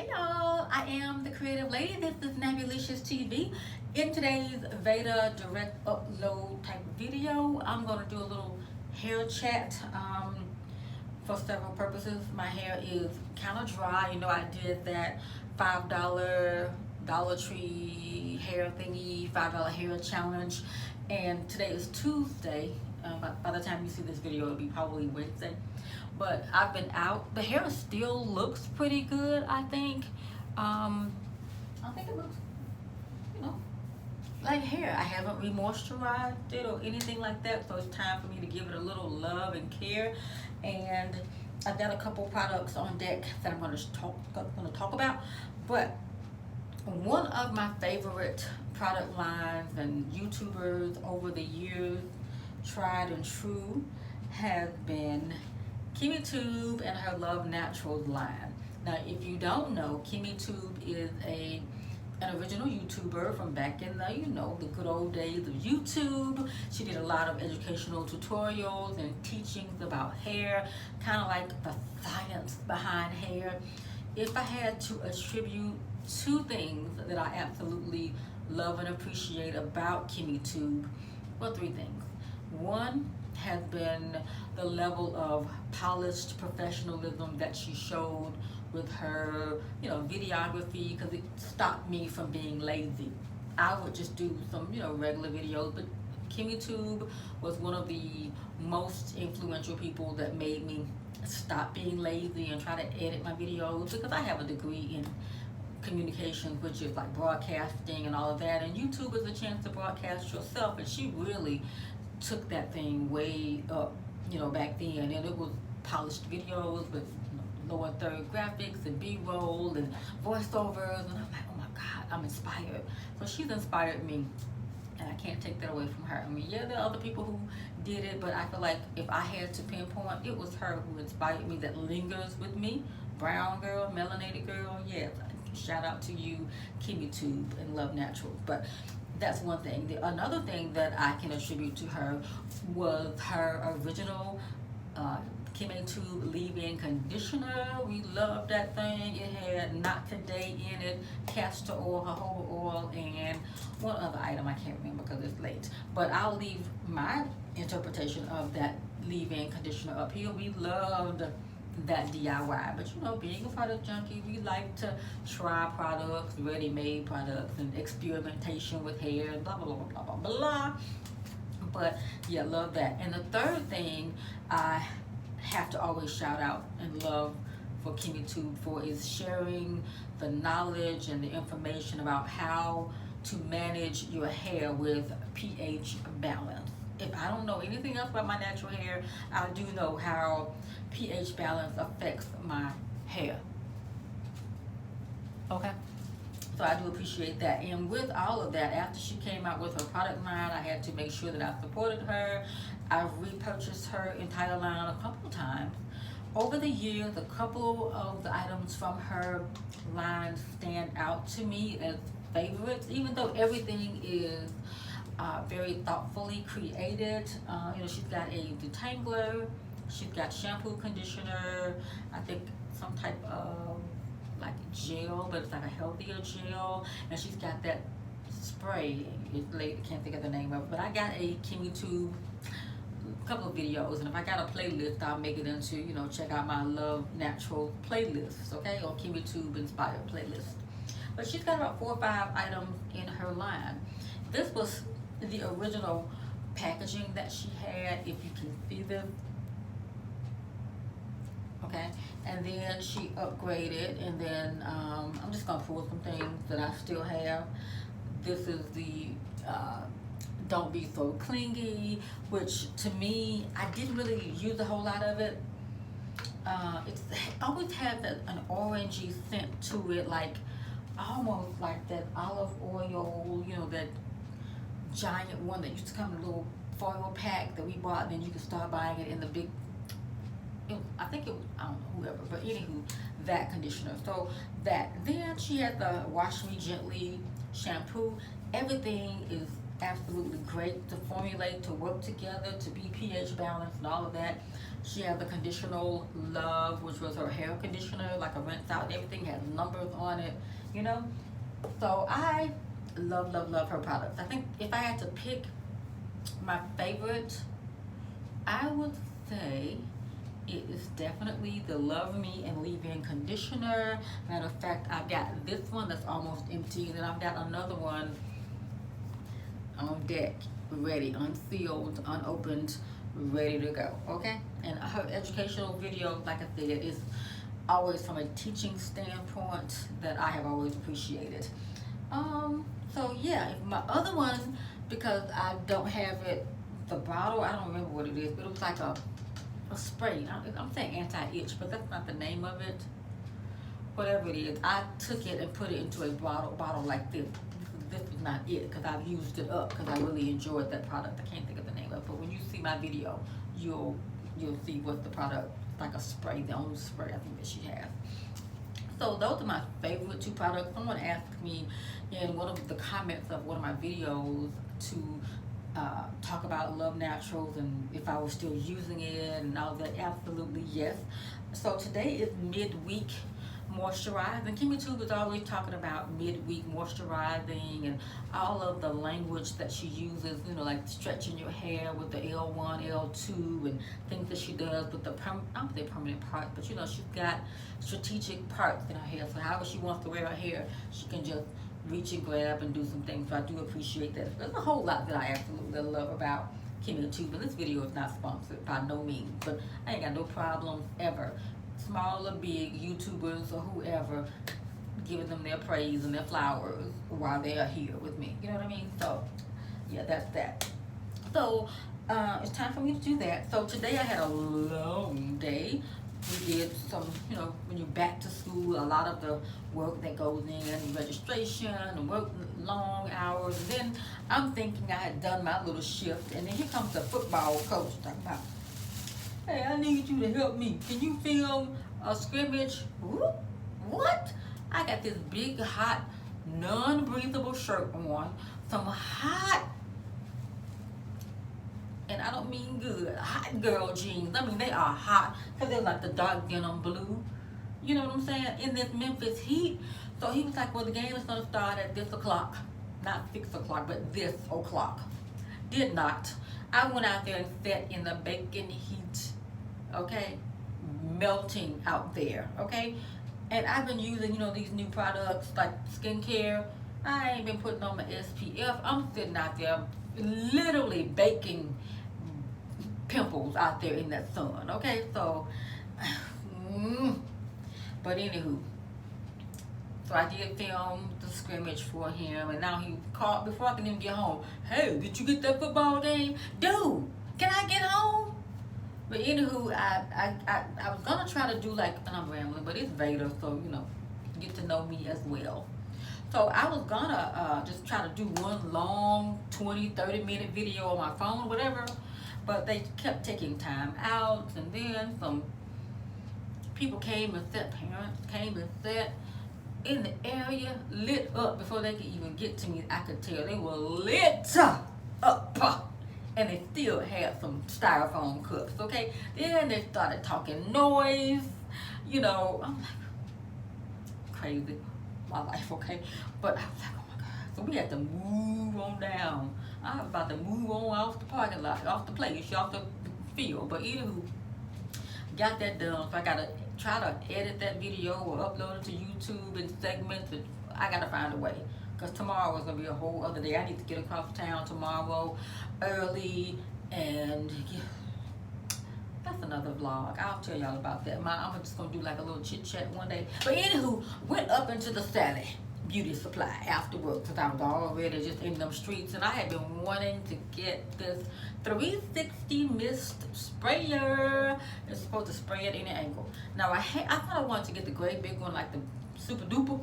Hey y'all, I am the creative lady. This is Nabulicious TV. In today's VEDA direct upload type of video, I'm going to do a little hair chat for several purposes. My hair is kind of dry. You know, I did that $5 Dollar Tree hair thingy, $5 hair challenge, and today is Tuesday. By the time you see this video, it'll be probably Wednesday. But I've been out. The hair still looks pretty good, I think. I think it looks, you know, like hair. I haven't re-moisturized it or anything like that, so it's time for me to give it a little love and care. And I've got a couple products on deck that I'm going to talk about. But one of my favorite product lines and YouTubers over the years, tried and true, has been kimmaytube and her Luv Naturals line. Now, if you don't know, kimmaytube is an original YouTuber from back in the, the good old days of YouTube. She did a lot of educational tutorials and teachings about hair, kind of like the science behind hair. If I had to attribute two things that I absolutely love and appreciate about kimmaytube, well, three things. One has been the level of polished professionalism that she showed with her, videography, because it stopped me from being lazy. I would just do some, regular videos, but kimmaytube was one of the most influential people that made me stop being lazy and try to edit my videos, because I have a degree in communications, which is like broadcasting and all of that, and YouTube is a chance to broadcast yourself, and she really took that thing way up, back then, and it was polished videos with lower third graphics and B-roll and voiceovers, and I'm like, oh my God, I'm inspired. So she's inspired me, and I can't take that away from her. I mean, yeah, there are other people who did it, but I feel like if I had to pinpoint, it was her who inspired me, that lingers with me. Brown girl, melanated girl, yes. Shout out to you, kimmaytube and Luv Naturals. But that's one thing. Another thing that I can attribute to her was her original kimmaytube leave-in conditioner. We loved that thing. It had Not Today in it, castor oil, jojoba oil, and one other item I can't remember because it's late. But I'll leave my interpretation of that leave-in conditioner up here. We loved that DIY, but being a product junkie, we like to try products, ready-made products, and experimentation with hair, blah blah blah blah blah blah. But yeah, love that. And the third thing I have to always shout out and love for kimmaytube for is sharing the knowledge and the information about how to manage your hair with pH balance. If I don't know anything else about my natural hair, I do know how pH balance affects my hair. Okay? So I do appreciate that. And with all of that, after she came out with her product line, I had to make sure that I supported her. I've repurchased her entire line a couple of times. Over the years, a couple of the items from her line stand out to me as favorites, even though everything is very thoughtfully created. She's got a detangler, she's got shampoo, conditioner, I think some type of like gel, but it's like a healthier gel, and she's got that spray. It's late, I can't think of the name of it, but I got a kimmaytube couple of videos, and if I got a playlist, I'll make it into, check out my Luv Naturals playlists, okay, or kimmaytube inspired playlist. But she's got about 4 or 5 items in her line. This was the original packaging that she had, if you can see them. Okay, and then she upgraded, and then I'm just gonna pull some things that I still have. This is the Don't Be So Clingy, which to me, I didn't really use a whole lot of it. It's always had an orangey scent to it, like almost like that olive oil, that giant one that used to come in a little foil pack that we bought, and then you could start buying it in the big, I think it was, I don't know, whoever, but anywho, that conditioner. So that, then she had the Wash Me Gently shampoo. Everything is absolutely great to formulate, to work together, to be pH balanced and all of that. She has the conditional Luv, which was her hair conditioner, like a rinse out and everything, has numbers on it, you know. So I love, love, love her products. I think if I had to pick my favorite, I would say it is definitely the Love Me and Leave-In Conditioner. Matter of fact, I've got this one that's almost empty, and then I've got another one on deck, ready, unsealed, unopened, ready to go, okay? And her educational video, like I said, is always from a teaching standpoint that I have always appreciated. So yeah, my other one, because I don't have it, the bottle, I don't remember what it is, but it was like a spray. I'm saying anti-itch, but that's not the name of it. Whatever it is, I took it and put it into a bottle like this. This is not it, because I've used it up, because I really enjoyed that product. I can't think of the name of it, but when you see my video, you'll see what the product, like a spray, the only spray I think that she has. So those are my favorite two products. Someone asked me in one of the comments of one of my videos to talk about Luv Naturals and if I was still using it and all that. Absolutely yes. So today is midweek moisturize, and kimmaytube is always talking about midweek moisturizing and all of the language that she uses, you know, like stretching your hair with the L1, L2, and things that she does with the I don't say permanent parts, but you know, she's got strategic parts in her hair, so however she wants to wear her hair, she can just reach and grab and do some things. So I do appreciate that. There's a whole lot that I absolutely love about kimmaytube, and this video is not sponsored by no means, but I ain't got no problem ever, small or big, YouTubers or whoever, giving them their praise and their flowers while they are here with me. You know what I mean? So yeah, that's that. So it's time for me to do that. So today I had a long day. We did some, you know, when you're back to school, a lot of the work that goes in, registration and work long hours. And then I'm thinking I had done my little shift, and then here comes the football coach talking about, hey, I need you to help me. Can you film a scrimmage? What? I got this big, hot, non-breathable shirt on, some hot, and I don't mean good, hot girl jeans. I mean, they are hot because they're like the dark denim blue. You know what I'm saying? In this Memphis heat. So he was like, well, the game is going to start at this o'clock. Not 6 o'clock, but this o'clock. Did not. I went out there and sat in the baking heat, okay? Melting out there, okay? And I've been using, you know, these new products like skincare. I ain't been putting on my SPF. I'm sitting out there literally baking pimples out there in that sun, okay? So, but anywho, so I did film the scrimmage for him, and now he called before I can even get home. Hey, did you get that football game? Dude, can I get home? But anywho, I was gonna try to do like, and I'm rambling, but it's VEDA, so you know, get to know me as well. So I was gonna just try to do one long 20-30 minute video on my phone, whatever, but they kept taking time out, and then some people came and sat, parents came and sat in the area, lit up before they could even get to me. I could tell they were lit up. And they still had some styrofoam cups, okay? Then they started talking noise, you know. I'm like, crazy, my life, okay? But I was like, oh my God. So we had to move on down. I was about to move on off the parking lot, off the place, off the field. But anywho, got that done. So I gotta try to edit that video or upload it to YouTube in segments. And I gotta find a way. Because tomorrow is going to be a whole other day. I need to get across town tomorrow early, and yeah, that's another vlog. I'll tell y'all about that. I'm just going to do like a little chit chat one day. But anywho, went up into the Sally Beauty Supply after work because I was already just in them streets, and I had been wanting to get this 360 mist sprayer. It's supposed to spray at any angle. Now I thought I wanted to get the great big one, like the super duper.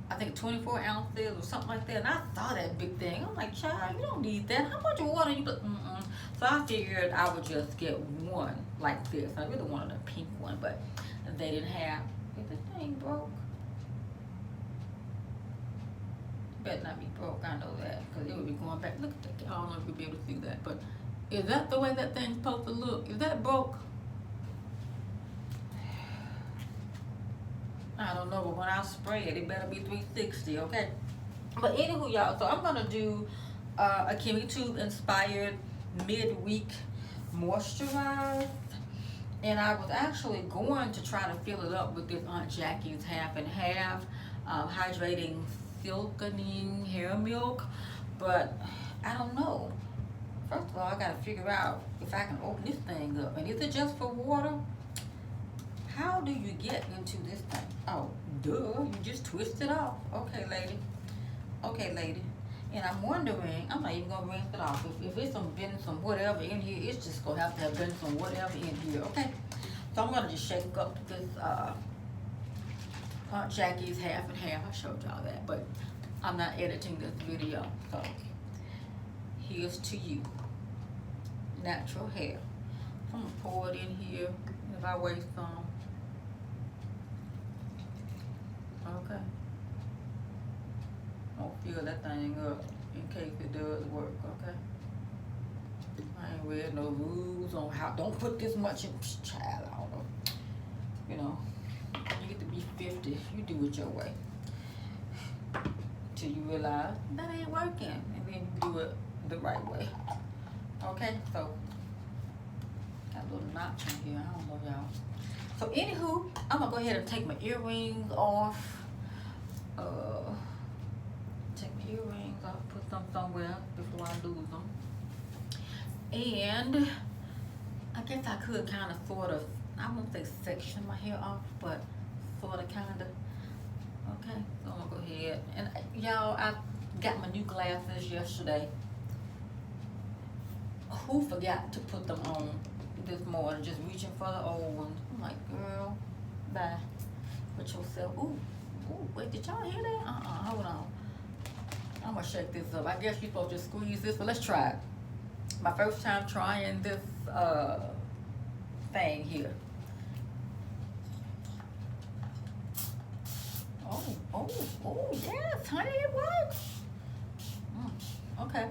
I think 24 ounces or something like that, and I saw that big thing. I'm like, child, you don't need that. How much water you put? So I figured I would just get one like this. I really wanted a pink one, but they didn't have. Is this thing broke? better not be broke, I know that, because it would be going back. Look at that. I don't know if you'll be able to see that, but is that the way that thing's supposed to look? Is that broke? I don't know, but when I spray it, it better be 360, okay? But anywho, y'all, so I'm gonna do a kimmaytube inspired midweek moisturize. And I was actually going to try to fill it up with this Aunt Jackie's half and half hydrating silkening hair milk, but I don't know. First of all, I gotta figure out if I can open this thing up. And is it just for water? How do you get into this thing? Oh, duh, you just twist it off. Okay, lady. Okay, lady. And I'm wondering, I'm not even gonna rinse it off. If it's been some whatever in here, it's just gonna have to have been some whatever in here, okay? So I'm gonna just shake up this Aunt Jackie's half and half. I showed y'all that, but I'm not editing this video. So here's to you. Natural hair. I'm gonna pour it in here if I waste some. Okay. I'll fill that thing up in case it does work, okay? I ain't read no rules on how, don't put this much in, child, I don't know. You know, you get to be 50, you do it your way. Till you realize that ain't working, and then you do it the right way. Okay, so, got a little notch in here, I don't know y'all. So anywho, I'm gonna go ahead and take my earrings off. Take my earrings off, put them somewhere before I lose them. And I guess I could kind of sort of, I won't say section my hair off, but sort of kind of. Okay, so I'm gonna go ahead. And y'all, I got my new glasses yesterday. Who forgot to put them on this morning? Just reaching for the old ones. I'm like, girl, bye. Put yourself, ooh, wait, did y'all hear that? Hold on. I'm gonna shake this up. I guess you're supposed to squeeze this, but let's try it. My first time trying this thing here. Oh, yes, honey, it works. Okay.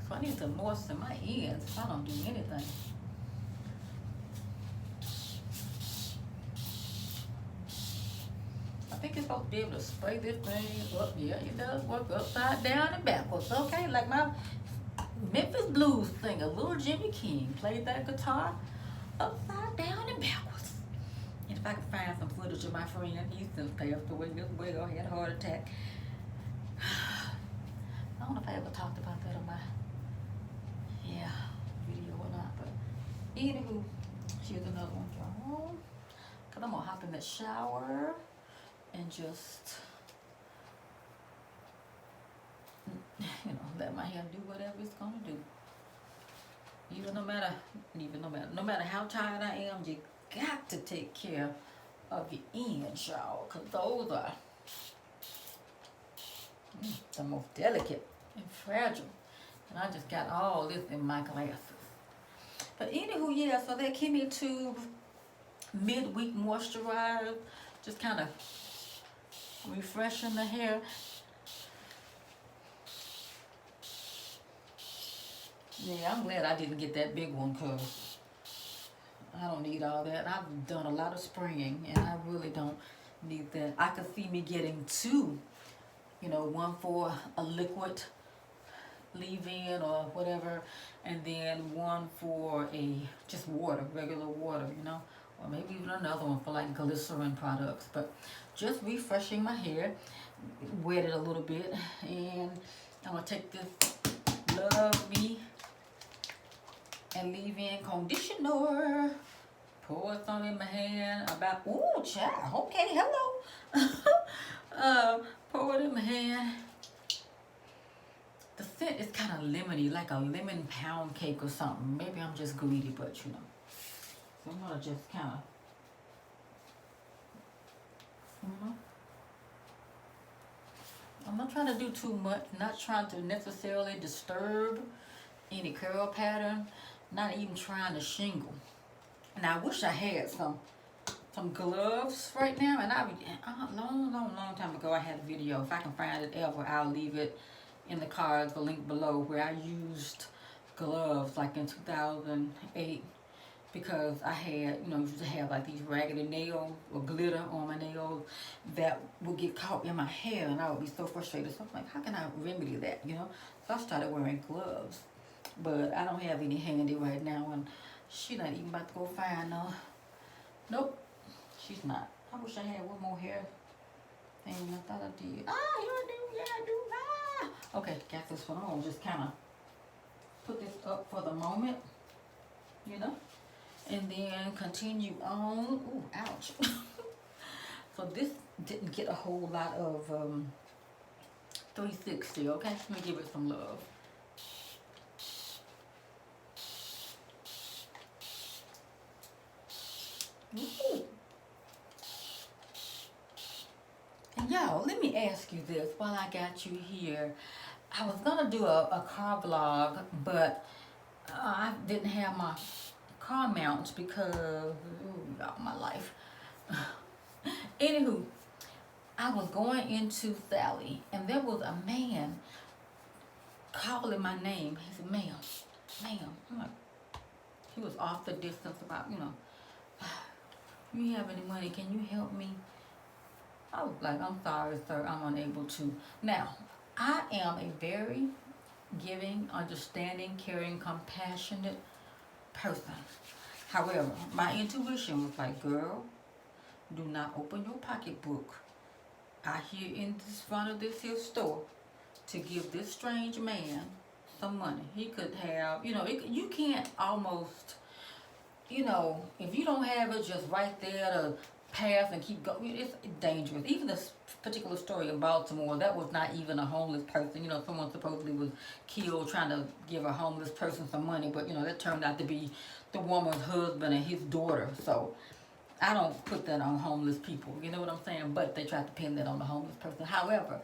So I need to moisten my ends if I don't do anything. I think it's supposed to be able to spray this thing up. Yeah, it does work upside down and backwards. Okay, like my Memphis Blues singer, Little Jimmy King, played that guitar upside down and backwards. And if I can find some footage of my friend, he since passed away this way or had a heart attack. I don't know if I ever talked about that on my video or not, but anywho, here's another one for home. Cause I'm gonna hop in the shower and just, you know, let my hair do whatever it's gonna do. No matter how tired I am, you got to take care of your ends, y'all, cause those are the most delicate and fragile. And I just got all this in my glasses. But anywho, yeah, so that kimmaytube midweek moisturize, just kind of refreshing the hair. Yeah, I'm glad I didn't get that big one, cause I don't need all that. I've done a lot of spraying and I really don't need that. I could see me getting two, you know, one for a liquid leave-in or whatever, and then one for a just water, regular water, you know, or maybe even another one for like glycerin products. But just refreshing my hair, wet it a little bit, and I'm gonna take this Love Me and Leave-In conditioner, pour some in my hand, about, ooh, child, okay, hello. Pour it in my hand. The scent is kind of lemony, like a lemon pound cake or something. Maybe I'm just greedy, but you know. So I'm gonna just kind of, I'm not trying to do too much, not trying to necessarily disturb any curl pattern, not even trying to shingle. And I wish I had some some gloves right now, and long time ago I had a video. If I can find it ever, I'll leave it in the cards, the link below, where I used gloves like in 2008 because I had, used to have like these raggedy nails or glitter on my nails that would get caught in my hair, and I would be so frustrated. So I'm like, how can I remedy that, So I started wearing gloves, but I don't have any handy right now, and she's not even about to go find no. Nope, she's not. I wish I had one more hair thing. I thought I did. Ah, here I do. Yeah, I do. Ah. Okay, got this one. I'm gonna just kind of put this up for the moment, and then continue on. Ooh, ouch. So this didn't get a whole lot of 360. Okay, let me give it some love. Ooh. And y'all, let me ask you this while I got you here. I was gonna do a car vlog, but I didn't have my car mounts because, y'all, my life. Anywho, I was going into Sally, and there was a man calling my name. He said, ma'am. I'm like, he was off the distance about, you have any money? Can you help me? I was like, I'm sorry, sir, I'm unable to. Now, I am a very giving, understanding, caring, compassionate person. However, my intuition was like, girl, do not open your pocketbook out here in this front of this here store to give this strange man some money. He could have, you can't almost, if you don't have it just right there to pass and keep going, it's dangerous. Even this particular story in Baltimore, that was not even a homeless person. Someone supposedly was killed trying to give a homeless person some money, but that turned out to be the woman's husband and his daughter. So I don't put that on homeless people, you know what I'm saying? But they tried to pin that on the homeless person. However,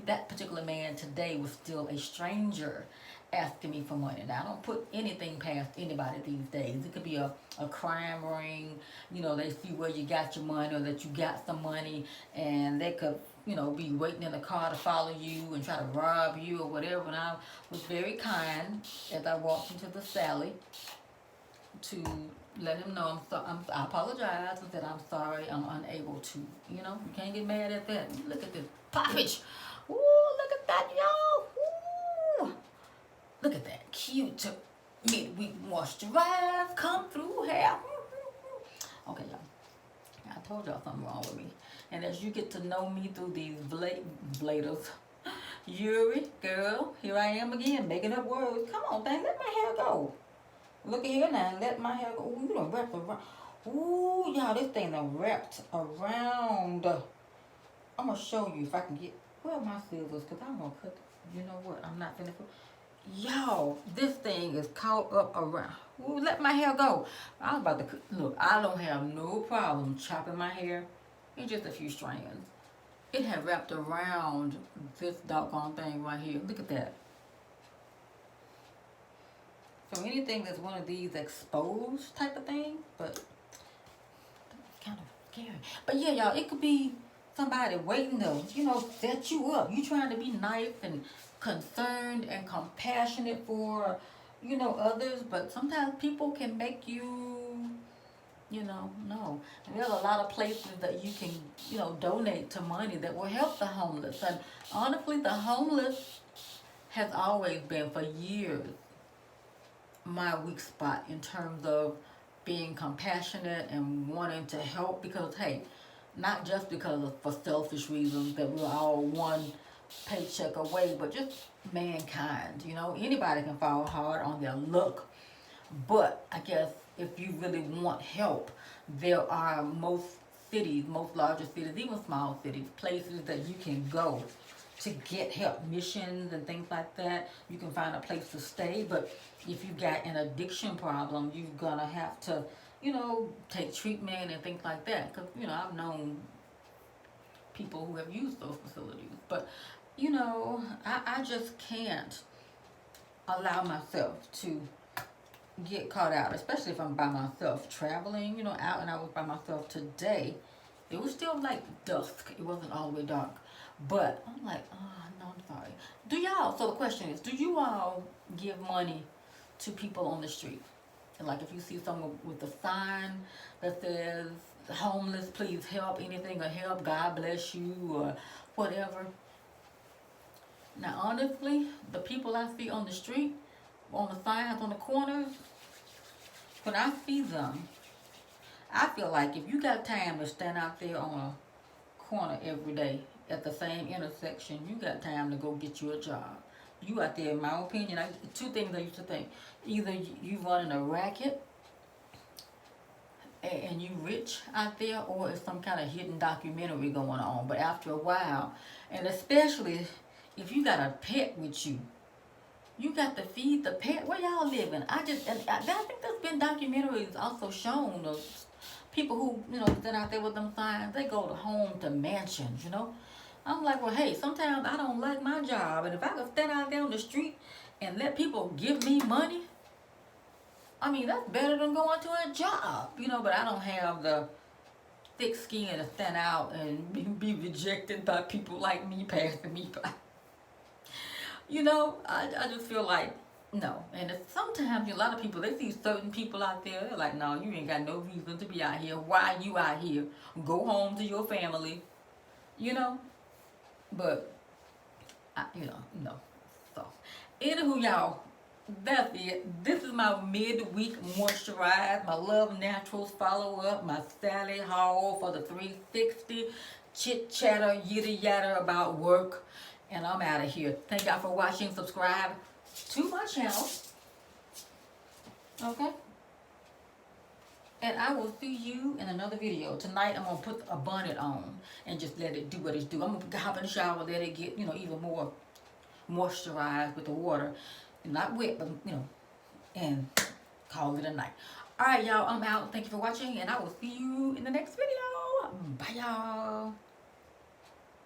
that particular man today was still a stranger asking me for money. Now, I don't put anything past anybody these days. It could be a crime ring, they see where you got your money or that you got some money, and they could, be waiting in the car to follow you and try to rob you or whatever. And I was very kind as I walked into the Sally to let him know I apologize and said I'm sorry, I'm unable to. You can't get mad at that. Look at this poppage. Ooh, look at that, y'all. Ooh. Look at that cute midweek moisturize come through hair. Okay, y'all. I told y'all something wrong with me. And as you get to know me through these bladers, Yuri, girl, here I am again, making up words. Come on, thing, let my hair go. Look at here now, let my hair go. Ooh, you done wrapped around. Ooh, y'all, this thing done wrapped around. I'm gonna show you if I can get, where are my scissors? Because I'm gonna cut, you know what, I'm not finna put. Y'all, this thing is caught up around. Ooh, let my hair go. I was about to, look, I don't have no problem chopping my hair in just a few strands. It had wrapped around this doggone thing right here. Look at that. So anything that's one of these exposed type of thing, but it's kind of scary. But yeah, y'all, it could be somebody waiting to, set you up. You trying to be nice and concerned and compassionate for, others, but sometimes people can make you, no. And there's a lot of places that you can, donate to money that will help the homeless. And honestly, the homeless has always been, for years, my weak spot in terms of being compassionate and wanting to help, because hey, not just because of for selfish reasons that we're all one paycheck away, but just mankind, anybody can fall hard on their luck. But I guess if you really want help, there are most larger cities, even small cities, places that you can go to get help, missions and things like that. You can find a place to stay, but if you got an addiction problem, you're gonna have to, take treatment and things like that. Because, I've known people who have used those facilities, but, I just can't allow myself to get caught out, especially if I'm by myself traveling, you know, out and I was by myself today. It was still like dusk. It wasn't all the way dark. But I'm like, oh, no, I'm sorry. Do y'all, so the question is, do you all give money to people on the street? And like if you see someone with a sign that says, homeless, please help, anything or help, God bless you, or whatever. Now, honestly, the people I see on the street, on the signs, on the corners, when I see them, I feel like if you got time to stand out there on a corner every day at the same intersection, you got time to go get you a job. You out there, in my opinion, two things I used to think. Either you running a racket and you rich out there, or it's some kind of hidden documentary going on. But after a while, and especially if you got a pet with you, you got to feed the pet. Where y'all living? I think there's been documentaries also shown of people who, you know, stand out there with them signs. They go to home to mansions, you know. I'm like, well, hey, sometimes I don't like my job, and if I could stand out there on the street and let people give me money, I mean, that's better than going to a job, you know. But I don't have the thick skin to stand out and be rejected by people like me passing me by. You know, I just feel like, no. And sometimes a lot of people, they see certain people out there, they're like, no, you ain't got no reason to be out here. Why you out here? Go home to your family, you know. But, you know, no. So, anywho, y'all, that's it. This is my midweek moisturize, my Luv Naturals follow-up, my Sally haul for the 360, chit-chatter, yada-yada about work. And I'm out of here. Thank y'all for watching. Subscribe to my channel. Okay? And I will see you in another video. Tonight, I'm going to put a bonnet on and just let it do what it's do. I'm going to hop in the shower, let it get, you know, even more moisturized with the water. Not wet, but, you know, and call it a night. All right, y'all. I'm out. Thank you for watching, and I will see you in the next video. Bye, y'all.